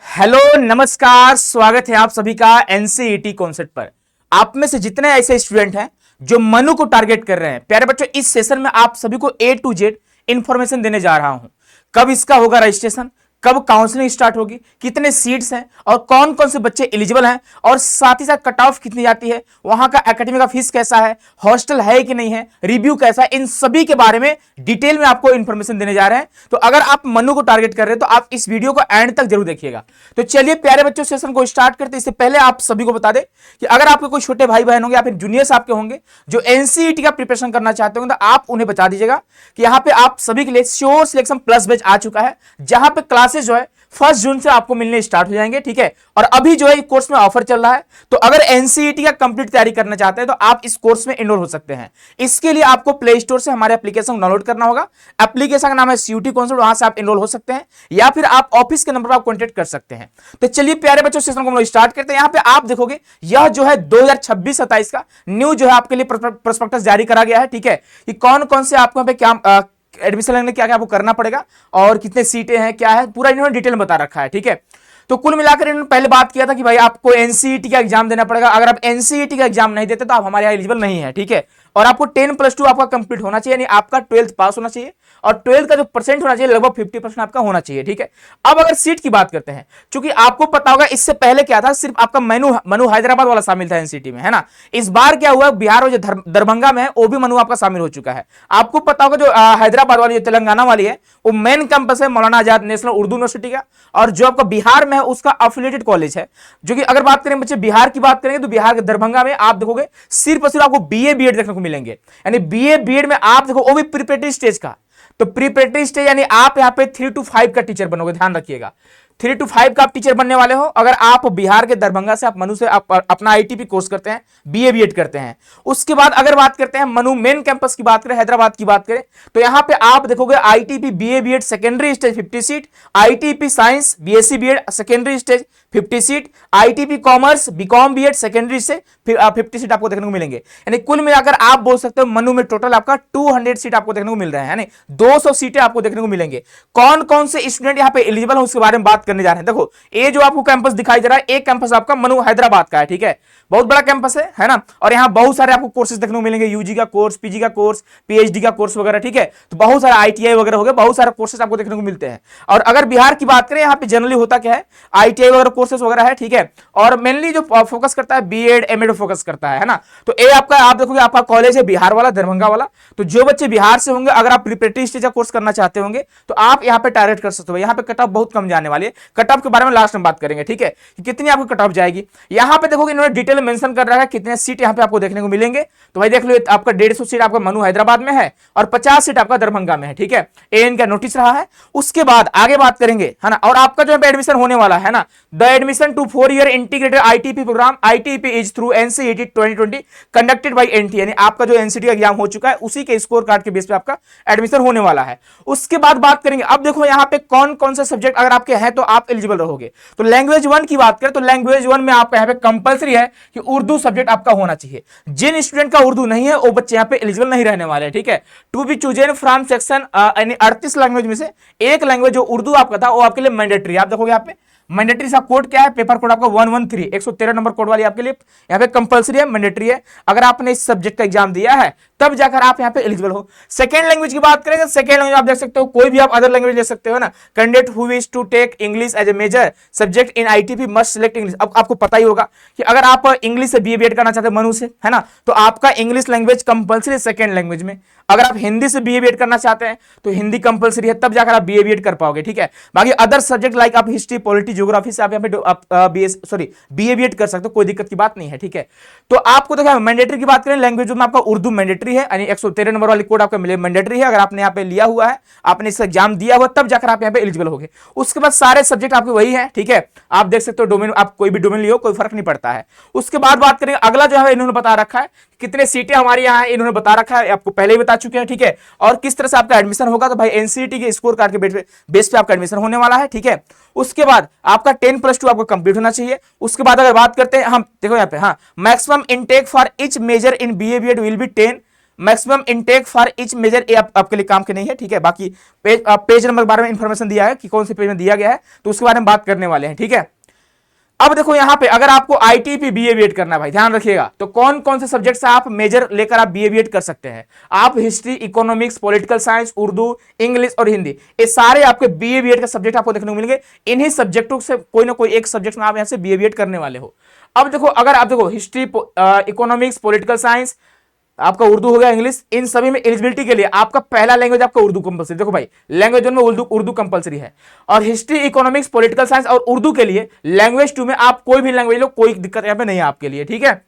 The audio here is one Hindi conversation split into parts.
हेलो नमस्कार, स्वागत है आप सभी का एनसीईटी कॉन्सेप्ट पर। आप में से जितने ऐसे स्टूडेंट हैं जो मनु को टारगेट कर रहे हैं, प्यारे बच्चों, इस सेशन में आप सभी को ए टू जेड इंफॉर्मेशन देने जा रहा हूं। कब इसका होगा रजिस्ट्रेशन, कब काउंसलिंग स्टार्ट होगी, कितने सीट्स हैं और कौन कौन से बच्चे एलिजिबल हैं, और साथ ही साथ कट ऑफ कितनी जाती है, वहां का एकेडमी का फीस कैसा है, हॉस्टल है कि नहीं है, रिव्यू कैसा है, इन सभी के बारे में डिटेल में आपको इंफॉर्मेशन देने जा रहे हैं। तो अगर आप मनु को टारगेट कर रहे हैं तो आप इस वीडियो को एंड तक जरूर देखिएगा। तो चलिए प्यारे बच्चों, सेशन को स्टार्ट करते। इससे पहले आप सभी को बता दें कि अगर आपके कोई छोटे भाई बहन होंगे या फिर जूनियर्स आपके होंगे जो एनसीईटी का प्रिपरेशन करना चाहते होंगे, तो आप उन्हें बता दीजिएगा कि यहाँ पे आप सभी के लिए श्योर सिलेक्शन प्लस बैच आ चुका है, जहां पे क्लासेस जो है 1 जून से आपको मिलने स्टार्ट हो जाएंगे। ठीक है, और अभी जो है कोर्स में ऑफर चल रहा है, तो अगर एनसीईटी का कंप्लीट तैयारी करना चाहते हैं तो आप इस कोर्स में इनरोल हो सकते हैं। इसके लिए आपको प्ले स्टोर से हमारे एप्लीकेशन डाउनलोड करना होगा। एप्लीकेशन का नाम है सीयूटी कॉन्सेप्ट, वहां से आप इनरोल हो सकते हैं या फिर आप ऑफिस के नंबर पर आप कॉन्टेक्ट कर सकते हैं। तो चलिए प्यारे बच्चों, सेशन को हम लोग स्टार्ट करते हैं। यहाँ पे आप देखोगे यह जो है 2026-27 का न्यू जो है आपके लिए प्रोस्पेक्टस जारी करा गया है। ठीक है, कि कौन कौन से आपको यहाँ पे क्या एडमिशन लेने क्या क्या आपको करना पड़ेगा और कितने सीटें हैं, क्या है, पूरा इन्होंने डिटेल में बता रखा है। ठीक है, तो कुल मिलाकर इन्होंने पहले बात किया था कि भाई आपको एनसीईटी का एग्जाम देना पड़ेगा। अगर आप एनसीईटी का एग्जाम नहीं देते तो आप हमारे यहाँ एलिजिबल नहीं है। ठीक है, और आपको 10+2 आपका कंप्लीट होना चाहिए, यानी आपका 12th पास होना चाहिए, और 12th का जो परसेंट होना चाहिए लगभग 50% आपका होना चाहिए। ठीक है, अब अगर सीट की बात करते हैं, क्योंकि आपको पता होगा इससे पहले क्या था, सिर्फ आपका मनु हैदराबाद वाला शामिल था एनसीईटी में, है ना। इस बार क्या हुआ, बिहार और जो दरभंगा में है वो भी मनु आपका शामिल हो चुका है। आपको पता होगा जो हैदराबाद वाली, जो तेलंगाना वाली है, वो मेन कैंपस है मौलाना आजाद नेशनल उर्दू यूनिवर्सिटी का, और जो आपका बिहार में है उसका अफिलिएटेड कॉलेज है। जो कि अगर बात करें बच्चे बिहार की बात करेंगे तो बिहार के दरभंगा में आप देखोगे सिर्फ और सिर्फ आपको बीए बीएड देखने को मिलेंगे, यानी बीए बीएड में आप देखो वो भी प्रिपरेटरी स्टेज का। तो प्रिपरेटरी स्टेज यानी आप यहाँ पे 3 to 5 का टीचर बनोगे, ध्यान रखिएगा 3 to 5 का आप टीचर बनने वाले हो। अगर आप बिहार के दरभंगा से आप मनु से आप अपना आईटीपी कोर्स करते हैं, बीए बीएड करते हैं। उसके बाद अगर बात करते हैं मनु मेन कैंपस की बात करें, हैदराबाद की बात करें, तो यहां पे आप देखोगे ITP BA BEd secondary stage 50 seat, ITP science BSc BEd secondary stage 50 seat, ITP commerce BCom BEd secondary से 50 सीट आपको देखने को मिलेंगे। यानी कुल मिलाकर आप बोल सकते हो मनु में टोटल आपका 200 सीट आपको देखने को मिल रहे हैं, यानी 200 सीटें आपको देखने को मिलेंगे। कौन कौन से स्टूडेंट यहाँ पे एलिजिबल है उसके बारे में बात करने जा रहे हैं। देखो ये जो आपको कैंपस दिखाई दे रहा है, एक कैंपस आपका मनु हैदराबाद का है। ठीक है, बहुत बड़ा कैंपस है ना, और यहाँ बहुत सारे आपको कोर्सेज देखने को मिलेंगे, यूजी का कोर्स, पीजी का कोर्स, पीएचडी का कोर्स वगैरह। ठीक है, तो बहुत सारे आईटीआई वगैरह हो गए, बहुत सारे कोर्सेज आपको देखने को मिलते हैं। और अगर बिहार की बात करें, यहाँ पे जनरली होता क्या है, आईटीआई वगैरह कोर्सेज वगैरह है। ठीक है, और मेनली जो फोकस करता है बीएड एमएड फोकस करता है ना। तो ये आपका आप देखोगे आपका कॉलेज है बिहार वाला, दरभंगा वाला। तो जो बच्चे बिहार से होंगे, अगर आप प्रिपरेटरी स्टेज का कोर्स करना चाहते होंगे तो आप यहाँ पे टारगेट कर सकते हो। यहाँ पे कट ऑफ बहुत कम जाने वाली है, कट ऑफ के बारे में लास्ट में बात करेंगे। ठीक है, कि कितनी आपको कट ऑफ जाएगी, यहाँ पे देखोगे इन्होंने डिटेल मेंशन कर रखा है कितने सीट यहाँ पे आपको देखने को मिलेंगे। तो भाई देख लो, आपका 150 सीट आपका मनु हैदराबाद में है और 50 सीट आपका दरभंगा में है। ठीक है, एएन का नोटिस रहा है। उसके बाद आगे बात करेंगे, है ना। और आपका जो एडमिशन होने वाला है ना, the admission to 4-year integrated ITP programme ITP is through NCET 2020 conducted by NT, यानी आपका जो एनसीईटी का एग्जाम हो चुका है उसी के स्कोर कार्ड के बेस पे आपका एडमिशन होने वाला है। उसके बाद बात करेंगे, अब देखो यहाँ पे कौन कौन से सब्जेक्ट अगर आपके हैं तो आप एलिजिबल रहोगे। तो लैंग्वेज 1 की बात करें तो लैंग्वेज 1 में आपका यहाँ पे कंपलसरी है कि उर्दू सब्जेक्ट आपका होना चाहिए। जिन स्टूडेंट का उर्दू नहीं है वो बच्चे यहाँ पे एलिजिबल नहीं रहने वाले। ठीक है, to be chosen from section, यानी 38 लैंग्वेज में से एक लैंग्वेज जो उर्दू आपका था वो आपके लिए मैंडेटरी। आप देखोगे यहाँ पे मैंडेटरी सा कोड क्या है, पेपर कोड आपका 113 113 नंबर कोड वाली आपके लिए यहाँ पे कंपलसरी है, मैंडेटरी है। अगर आपने इस सब्जेक्ट का एग्जाम दिया है तब जाकर आप यहाँ पे एलिजिबल हो। सेकंड लैंग्वेज की बात करेंगे, सेकंड लैंग्वेज आप देख सकते हो, कोई भी आप अदर लैंग्वेज ले सकते हो ना। Candidate who wish to take English as a major subject in ITP must select English. अब आपको पता ही होगा कि अगर आप इंग्लिश से बीए बीएड करना चाहते हो मनु से, है ना, तो आपका English language compulsory second language में। अगर आप हिंदी से बीए बीएड करना चाहते हैं तो हिंदी कंपलसरी है, तब जाकर आप बीए बीएड कर पाओगे। ठीक है, बाकी अदर सब्जेक्ट लाइक आप हिस्ट्री पॉलिटी ज्योग्राफी से आप यहाँ पे बीए बीएड कर सकते हो, कोई दिक्कत की बात नहीं है। ठीक है, तो आपको देखा मैंडेटरी की बात करें, लैंग्वेज में आपका उर्दू मैंडेटरी है, यानी 113 नंबर वाली कोड आपका मैंडेटरी है। अगर आपने यहाँ पे लिया हुआ है, आपने इसका एग्जाम दिया हुआ, तब जाकर आप यहाँ पे एलिजिबल होगे। उसके बाद सारे सब्जेक्ट आपके वही है। ठीक है, आप देख सकते हो डोमेन, आप कोई भी डोमेन लियो कोई फर्क नहीं पड़ता है। उसके बाद बात करें अगला जो है, इन्होंने बता रखा है कितने सीटें हमारे यहाँ है, इन्होंने बता रखा है, आपको पहले ही बता चुके हैं। ठीक है, और किस तरह से आपका एडमिशन होगा, तो भाई एनसीईटी के स्कोर कार्ड के बेस पे आपका एडमिशन होने वाला है। ठीक है, उसके बाद आपका 10+2 आपको कंप्लीट होना चाहिए। उसके बाद अगर बात करते हैं हम, देखो यहाँ पे, हाँ, maximum intake for each major in BA BEd will be 10 maximum intake for each major, ये आपके लिए काम के नहीं है, ठीक है। बाकी पेज नंबर 12 में इंफॉर्मेशन दिया है कि कौन से पेज में दिया गया है, तो उसके बारे में बात करने वाले हैं, ठीक है। अब देखो यहां पे अगर आपको आईटीपी बीए बीएड करना है भाई, ध्यान रखिएगा, तो कौन कौन से सब्जेक्ट से आप मेजर लेकर आप बीए बीएड कर सकते हैं। आप history, economics, political science, Urdu, English और हिंदी, ये सारे आपके बीए बीएड के सब्जेक्ट आपको देखने को मिलेंगे। इन्हीं सब्जेक्टों से कोई ना कोई एक सब्जेक्ट में आप यहां से बीए बीएड करने वाले हो। अब देखो अगर आप देखो हिस्ट्री, इकोनॉमिक्स, पॉलिटिकल साइंस, आपका उर्दू हो गया, इंग्लिश, इन सभी में एलिजिबिलिटी के लिए आपका पहला लैंग्वेज आपका उर्दू कंपलसरी। देखो भाई लैंग्वेज में उर्दू कंपलसरी है, और हिस्ट्री, इकोनॉमिक्स, पॉलिटिकल साइंस और उर्दू के लिए लैंग्वेज 2 में आप कोई भी लैंग्वेज लो, कोई दिक्कत यहां पे नहीं है आपके लिए, ठीक है।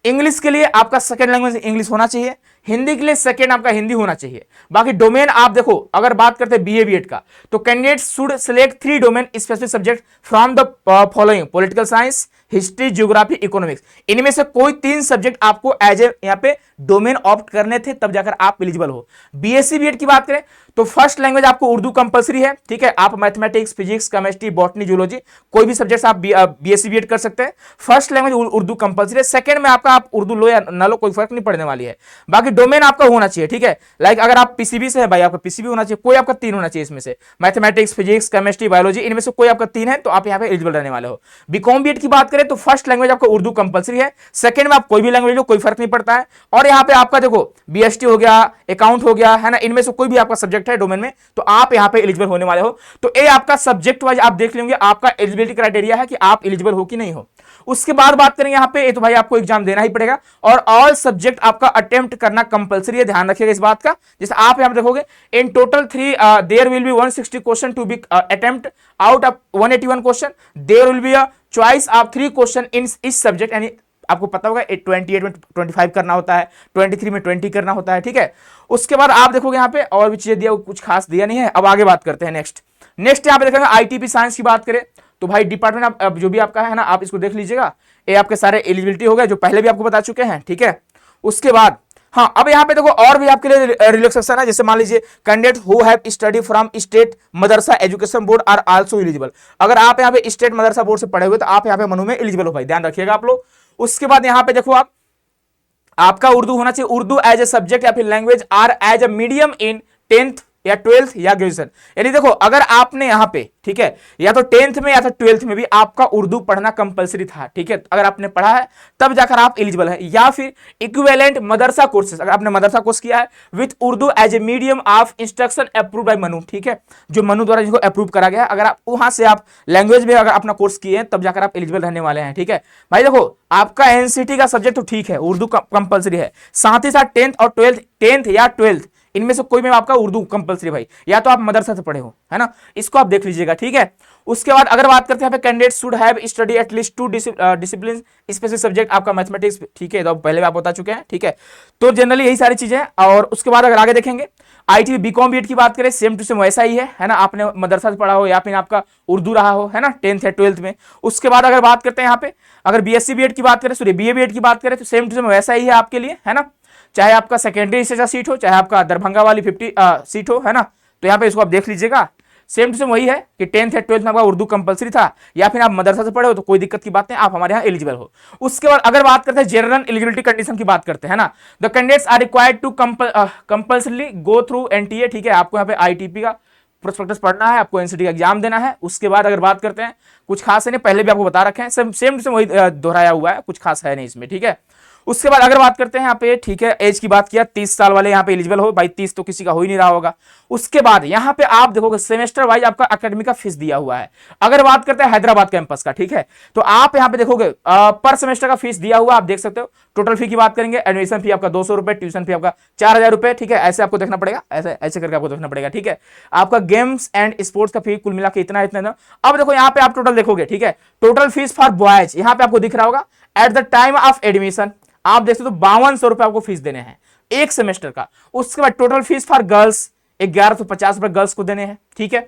इंग्लिश के लिए आपका सेकंड लैंग्वेज इंग्लिश होना चाहिए, हिंदी के लिए सेकंड आपका हिंदी होना चाहिए। बाकी डोमेन आप देखो, अगर बात करते हैं बीए बीएड का, तो candidate should select 3 domain specific subject from the following: political science, history, geography, economics. इनमें से कोई 3 सब्जेक्ट आपको एज ए यहाँ पे डोमेन ऑप्ट करने थे, तब जाकर आप एलिजिबल हो। बीएससी बीएड की बात करें तो फर्स्ट लैंग्वेज आपको उर्दू कंपलसरी है, ठीक है। आप mathematics, physics, chemistry, botany, zoology, कोई भी सब्जेक्ट आप बीएससी बीएड कर सकते हैं। फर्स्ट लैंग्वेज उर्दू कंपलसरी है। सेकंड में आपका आप उर्दू लो या ना लो, कोई फर्क नहीं पड़ने वाली है। बाकी डोमेन आपका होना चाहिए, ठीक है। लाइक अगर आप पीसीबी से है भाई, आपका पीसीबी होना चाहिए, कोई आपका 3 होना चाहिए इसमें से, मैथमेटिक्स, फिजिक्स, केमिस्ट्री, बायोलॉजी, इनमें से कोई आपका 3 है तो आप यहाँ पे एलिजिबल रहने वाले हो। बीकॉम बीएड की बात करें तो फर्स्ट लैंग्वेज आपका उर्दू कंपलसरी है, सेकंड में आप कोई भी लैंग्वेज लो, कोई फर्क नहीं पड़ता है। और यहाँ पे आपका देखो बीएसटी हो गया, अकाउंट हो गया, है ना, इनमें से कोई भी आपका सब्जेक्ट है डोमेन में, तो आप यहाँ पे एलिजिबल होने वाले हो। तो ये आपका सब्जेक्ट वाइज आप देख लेंगे, आपका एलिजिबिलिटी क्राइटेरिया है कि आप एलिजिबल हो कि नहीं हो। उसके बाद बात करेंगे यहाँ पे, तो भाई आपको एग्जाम देना ही पड़ेगा, और ऑल सब्जेक्ट आपका अटेम्प्ट करना कंपलसरी है, ध्यान रखिएगा इस बात का। जैसे आप यहाँ पे देखोगे in total 3 there will be 160 question to be attempt out of 181 question. There will be a choice of 3 question in this subject, यानी आपको पता होगा 28 में 25 करना होता है, 23 में 20 करना होता है, ठीक है। उसके बाद आप देखोगे यहाँ पे और भी चीजें दिया, कुछ खास दिया नहीं है। अब आगे बात करते हैं नेक्स्ट यहाँ पे देखेंगे आईटीपी साइंस की बात करें तो भाई डिपार्टमेंट आप जो भी आपका है ना, आप इसको देख लीजिएगा। ये आपके सारे एलिजिबिलिटी हो गए जो पहले भी आपको बता चुके हैं, ठीक है। उसके बाद हाँ, अब यहाँ पे देखो और भी आपके लिए रिलैक्सेशन है। जैसे मान लीजिए candidate who have study from state Madrasa education board are also eligible. अगर आप यहाँ पे स्टेट मदरसा बोर्ड से पढ़े हुए तो आप यहाँ पे मनु में एलिजिबल हो भाई, ध्यान रखिएगा आप लोग। उसके बाद यहाँ पे देखो आपका उर्दू होना चाहिए, उर्दू एज ए सब्जेक्ट या फिर language are as a medium in 10th या 12th या ग्रेजुएशन। यानी देखो अगर आपने यहाँ पे, ठीक है, या तो 10th में या तो 12th में भी आपका उर्दू पढ़ना कंपलसरी था, ठीक है, अगर आपने पढ़ा है तब जाकर आप एलिजिबल है। या फिर इक्विवेलेंट मदरसा कोर्सेस, अगर आपने मदरसा कोर्स किया है with Urdu as a medium of instruction approve by MANUU, ठीक है, जो मनु द्वारा जिसको अप्रूव करा गया, अगर आप वहां से आप लैंग्वेज में अगर अपना कोर्स किए हैं तब जाकर आप एलिजिबल रहने वाले हैं, ठीक है भाई। देखो आपका एनसीटी का सब्जेक्ट तो ठीक है, उर्दू कंपलसरी है, साथ ही साथ 10th और 10th या 12th इनमें से कोई में आपका उर्दू कंपलसरी भाई, या तो आप मदरसा से पढ़े हो, है ना, इसको आप देख लीजिएगा, ठीक है। उसके बाद अगर बात करते हैं candidate should have study at least 2 discipline specific subject, आपका मैथमेटिक्स, ठीक है, तो पहले भी आप बता चुके हैं, ठीक है। तो जनरली यही सारी चीजें। और उसके बाद अगर आगे देखेंगे आईटी बीकॉम बीएड की बात करें, सेम टू सेम वैसा ही है ना, आपने मदरसा से पढ़ा हो या फिर आपका उर्दू रहा हो, है ना, 10th या 12th में। उसके बाद अगर बात करते हैं यहाँ पे, अगर बीएससी बीएड की बात करें, सॉरी बीए बीएड की बात करें, तो सेम टू सेम वैसा ही है आपके लिए, है ना, चाहे आपका सेकेंडरी से सीट हो, चाहे आपका दरभंगा वाली 50 सीट हो, है ना। तो यहाँ पे इसको आप देख लीजिएगा, सेम टू सेम वही है कि 10th या 12th में आपका उर्दू कंपलसरी था, या फिर आप मदरसा से पढ़े हो तो कोई दिक्कत की बात नहीं, आप हमारे यहाँ एलिजिबल हो। उसके बाद अगर बात करते हैं जनरल एलिजिबिलिटी कंडीशन की बात करते हैं ना, the candidates are required to compulsorily go through NTA, ठीक है, आपको यहाँ पे आईटीपी का प्रोस्पेक्टस पढ़ना है, आपको एनसीटी का एग्जाम देना है। उसके बाद अगर बात करते हैं, कुछ खास है नहीं, पहले भी आपको बता रखे हैं, सेम टू सेम वही दोहराया हुआ है, कुछ खास है नहीं इसमें, ठीक है। उसके बाद अगर बात करते हैं यहाँ पे, ठीक है, एज की बात किया, 30 साल वाले यहाँ पे एलिजिबल हो भाई, 30 तो किसी का हो ही नहीं रहा होगा। उसके बाद यहाँ पे आप देखोगे सेमेस्टर वाइज आपका एकेडमिक का फीस दिया हुआ है। अगर बात करते हैं हैदराबाद कैंपस का, ठीक है, तो आप यहाँ पे देखोगे पर सेमेस्टर का फीस दिया हुआ, आप देख सकते हो। टोटल फी की बात करेंगे, एडमिशन फी आपका 200 रुपए, ट्यूशन फी आपका 4000 रुपए, ठीक है, ऐसे आपको देखना पड़ेगा, ऐसे करके आपको देखना पड़ेगा, ठीक है। आपका गेम्स एंड स्पोर्ट्स का फी कुल मिला के इतना। अब देखो यहाँ पे आप टोटल देखोगे, ठीक है, टोटल फीस फॉर बॉयज यहाँ पे आपको दिख रहा होगा at the time of admission, आप देख सकते हो 5200 रुपए आपको फीस देने हैं एक सेमेस्टर का। उसके बाद टोटल फीस फॉर गर्ल्स 1150 रुपए गर्ल्स को देने हैं, ठीक है,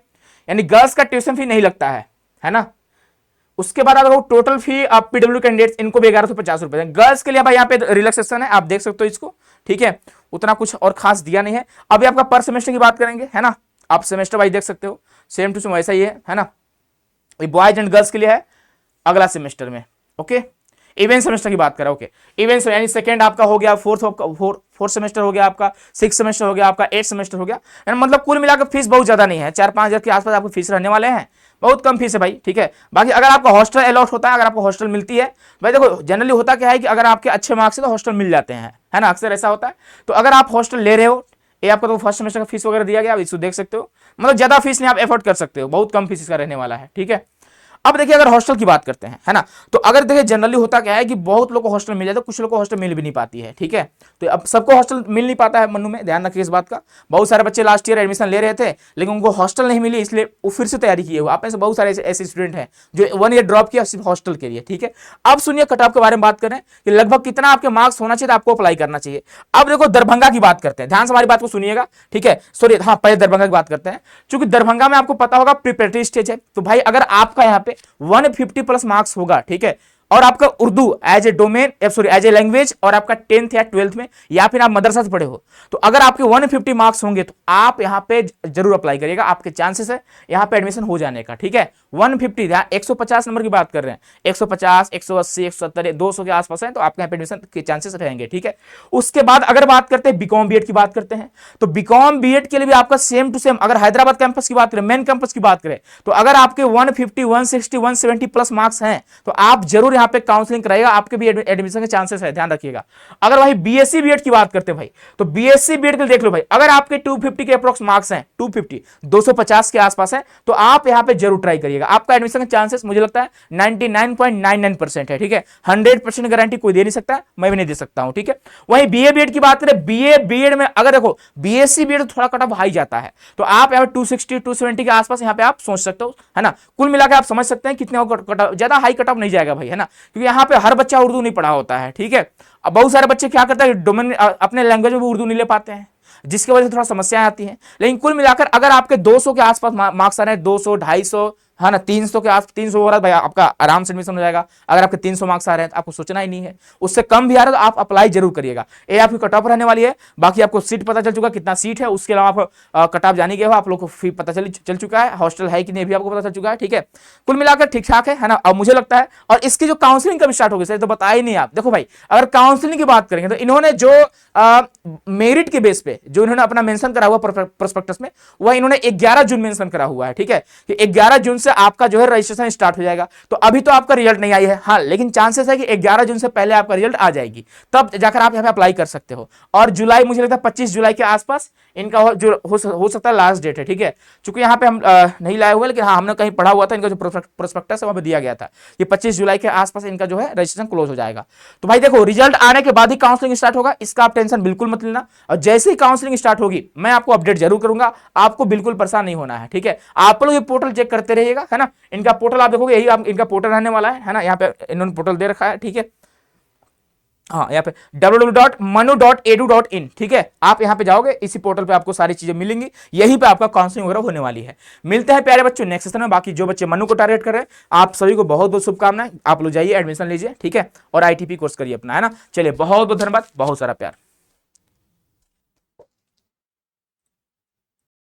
यानी गर्ल्स का ट्यूशन फी नहीं लगता है ना। उसके बाद अगर टोटल फी आप पीडब्ल्यू कैंडिडेट्स, इनको भी 1150 रुपए। गर्ल्स के लिए भाई यहाँ पे रिलैक्सेशन है, आप देख सकते हो इसको, ठीक है, उतना कुछ और खास दिया नहीं है। अभी आपका पर सेमेस्टर की बात करेंगे, है ना, आप सेमेस्टर वाइज देख सकते हो, सेम टू सेम वैसा ही है ना। बॉयज एंड गर्ल्स के लिए है अगला सेमेस्टर में, ओके। इवेंट सेमेस्टर की बात करें, ओके, इवेंट यानी सेकंड आपका हो गया, 4 सेमेस्टर हो गया आपका, 6 सेमेस्टर हो गया आपका, 8 सेमेस्टर हो गया, मतलब कुल मिलाकर फीस बहुत ज्यादा नहीं है, 4-5 हजार के आसपास आपको फीस रहने वाले हैं, बहुत कम फीस है भाई, ठीक है। बाकी अगर आपका हॉस्टल अलॉट होता है, अगर आपको हॉस्टल मिलती है भाई, देखो जनरली होता क्या है कि अगर आपके अच्छे मार्क्स है तो हॉस्टल मिल जाते हैं, है ना, अक्सर ऐसा होता है। तो अगर आप हॉस्टल ले रहे हो, ये आपको तो फर्स्ट सेमेस्टर का फीस वगैरह दिया गया, आप इसको देख सकते हो, मतलब ज्यादा फीस नहीं, आप एफोर्ड कर सकते हो, बहुत कम फीस इसका रहने वाला है, ठीक है। अब देखिए अगर हॉस्टल की बात करते हैं, है ना, तो अगर देखिए जनरली होता क्या है कि बहुत लोगों को हॉस्टल मिल जाता है, कुछ लोगों को हॉस्टल मिल भी नहीं पाती है, ठीक है। तो अब सबको हॉस्टल मिल नहीं पाता है, मनु में ध्यान रखिए इस बात का। बहुत सारे बच्चे लास्ट ईयर एडमिशन ले रहे थे लेकिन उनको हॉस्टल नहीं मिली, इसलिए वो फिर से तैयारी किए हुए। आप में से बहुत सारे ऐसे स्टूडेंट हैं जो 1 ईयर ड्रॉप किया सिर्फ हॉस्टल के लिए, ठीक है। अब सुनिए कट ऑफ के बारे में बात करें कि लगभग कितना आपके मार्क्स होना चाहिए, आपको अप्लाई करना चाहिए। अब देखो दरभंगा की बात करते हैं, ध्यान से हमारी बात को सुनिएगा, ठीक है। सॉरी, हाँ पहले दरभंगा की बात करते हैं, क्योंकि दरभंगा में आपको पता होगा प्रिपरेटरी स्टेज है। तो भाई अगर आपका यहाँ पे 150 प्लस मार्क्स होगा, ठीक है, और आपका Urdu as a domain, sorry as a language, और आपका 10th या 12th में या फिर आप मदरसा से पढ़े हो, तो अगर आपके 150 मार्क्स होंगे तो आप यहां पे जरूर अप्लाई करिएगा, आपके चांसेस है यहां पे एडमिशन हो जाने का, ठीक है। 150 150 नंबर की बात कर रहे हैं, 150, 180, 170, 200 के आसपास है, तो आपके यहाँ पे एडमिशन के चांसेस रहेंगे, ठीक है। उसके बाद अगर बात करते हैं बीकॉम बीएड की बात करते हैं, तो बीकॉम बीएड के लिए भी आपका सेम टू सेम, अगर हैदराबाद कैंपस की बात करें, मेन कैंपस की बात करें, तो अगर आपके 150, 160, 170 प्लस मार्क्स हैं तो आप जरूर यहाँ पे काउंसलिंग कराइएगा, आपके भी एडमिशन के चांसेस है, ध्यान रखिएगा। अगर भाई बीएससी बीएड की बात करते हैं भाई, तो बीएससी बीएड के लिए देख लो भाई, अगर आपके 250 के अप्रोक्स मार्क्स हैं, 250 250 के आसपास है, तो आप यहाँ पे जरूर ट्राई करिएगा। आपका एडमिशन के चांसेस मुझे लगता है 99.99% है, ठीक है। 100% गारंटी कोई दे नहीं सकता, मैं भी नहीं दे सकता हूं, ठीक है। वहीं बीए बीएड की बात करें, बीए बीएड में अगर देखो बीएससी बीएड थोड़ा कट ऑफ हाई जाता है, तो आप यहाँ पे 260 270 के आसपास यहाँ पे आप सोच सकते हो, है ना। कुल मिलाकर आप समझ सकते हैं कितने कट ऑफ, ज्यादा हाई कट ऑफ नहीं जाएगा भाई, है ना, क्योंकि यहाँ पे हर बच्चा उर्दू नहीं पढ़ा होता है, ठीक है। अब बहुत सारे बच्चे क्या करते हैं, डोमेन अपने लैंग्वेज में भी उर्दू नहीं ले पाते हैं, जिसकी वजह से थोड़ा समस्याएं आती हैं। लेकिन कुल मिलाकर अगर आपके 200 के आसपास मार्क्स आ रहे हैं, 200 250, है ना, 300 के आस 300 हो रहा है भाई, आपका आराम से एडमिशन हो जाएगा। अगर आपके 300 मार्क्स आ रहे हैं तो आपको सोचना ही नहीं है, उससे कम भी आ रहा है तो आप अप्लाई जरूर करिएगा। ये आपकी कट ऑफ रहने वाली है। बाकी आपको सीट पता चल चुका कितना सीट है, उसके अलावा आप कट ऑफ जाने के हो, आप लोग को फी पता चल चुका है, हॉस्टल है कि नहीं भी आपको पता चल चुका है, ठीक है। कुल मिलाकर ठीक ठाक है ना। अब मुझे लगता है, और इसकी जो काउंसलिंग कब स्टार्ट होगी सर तो बताया ही नहीं आप। देखो भाई अगर काउंसलिंग की बात करेंगे तो इन्होंने जो मेरिट के बेस पे जो इन्होंने अपना मेंशन करा हुआ प्रोस्पेक्टस में, वह इन्होंने 11 जून मेंशन करा हुआ है, ठीक है, कि 11 जून से आपका जो है रजिस्ट्रेशन स्टार्ट हो जाएगा। तो अभी तो आपका रिजल्ट नहीं आई है, हाँ, लेकिन चांसेस है कि 11 जून से पहले आपका रिजल्ट आ जाएगी, तब जाकर आप यहाँ पे अप्लाई कर सकते हो। और जुलाई, मुझे लगता है 25 जुलाई के आसपास इनका हो सकता है लास्ट डेट है, ठीक है। चूंकि यहाँ पे हम नहीं लाए हुए, लेकिन हाँ हमने कहीं पढ़ा हुआ था, इनका जो प्रोस्पेक्टस है वहां पे दिया गया था कि 25 जुलाई के आसपास इनका जो है रजिस्ट्रेशन क्लोज हो जाएगा। तो भाई देखो रिजल्ट आने के बाद ही काउंसलिंग स्टार्ट होगा, इसका आप टेंशन बिल्कुल मत लेना। और जैसे ही काउंसलिंग स्टार्ट होगी मैं आपको अपडेट जरूर करूंगा, आपको बिल्कुल परेशान नहीं होना है, ठीक है। आप लोग ये पोर्टल चेक करते रहिएगा, है ना। इनका पोर्टल आप देखोगे, यही आप इनका पोर्टल रहने वाला है ना, यहाँ पे इन्होंने पोर्टल दे रखा है, ठीक है। हाँ, यहाँ पे www.manu.edu.in, ठीक है। आप यहाँ पे जाओगे, इसी पोर्टल पे आपको सारी चीजें मिलेंगी, यहीं पे आपका काउंसलिंग वगैरह होने वाली है। मिलते हैं प्यारे बच्चों नेक्स्ट सेशन में। बाकी जो बच्चे मनु को टारगेट कर रहे हैं, आप सभी को बहुत बहुत शुभकामनाएं। आप लोग जाइए एडमिशन लीजिए, ठीक है, और ITP कोर्स करिए अपना, है ना। चलिए बहुत बहुत धन्यवाद, बहुत सारा प्यार।